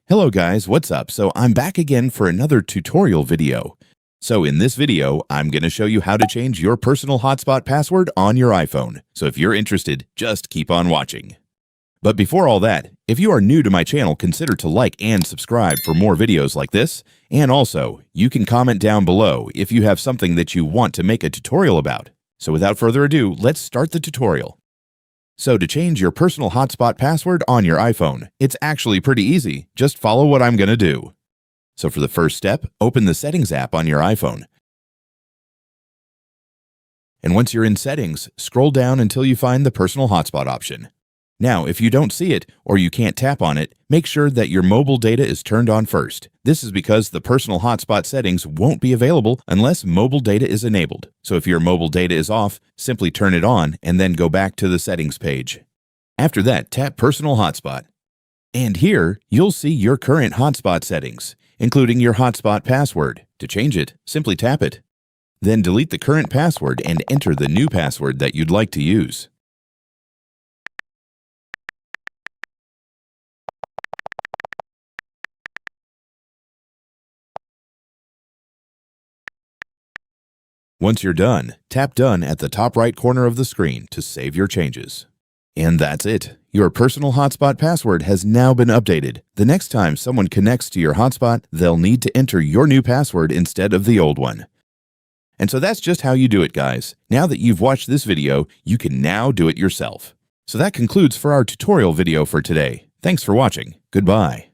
Hello guys, what's up? So I'm back again for another tutorial video. So in this video, I'm going to show you how to change your personal hotspot password on your iPhone. So if you're interested, just keep on watching. But before all that, if you are new to my channel, consider to like and subscribe for more videos like this. And also, you can comment down below if you have something that you want to make a tutorial about. So without further ado, let's start the tutorial. So to change your personal hotspot password on your iPhone, it's actually pretty easy. Just follow what I'm going to do. So for the first step, open the Settings app on your iPhone. And once you're in Settings, scroll down until you find the Personal Hotspot option. Now, if you don't see it or you can't tap on it, make sure that your mobile data is turned on first. This is because the Personal Hotspot settings won't be available unless mobile data is enabled. So if your mobile data is off, simply turn it on and then go back to the Settings page. After that, tap Personal Hotspot. And here, you'll see your current hotspot settings, including your hotspot password. To change it, simply tap it. Then delete the current password and enter the new password that you'd like to use. Once you're done, tap Done at the top right corner of the screen to save your changes. And that's it. Your personal hotspot password has now been updated. The next time someone connects to your hotspot, they'll need to enter your new password instead of the old one. And so that's just how you do it, guys. Now that you've watched this video, you can now do it yourself. So that concludes for our tutorial video for today. Thanks for watching. Goodbye.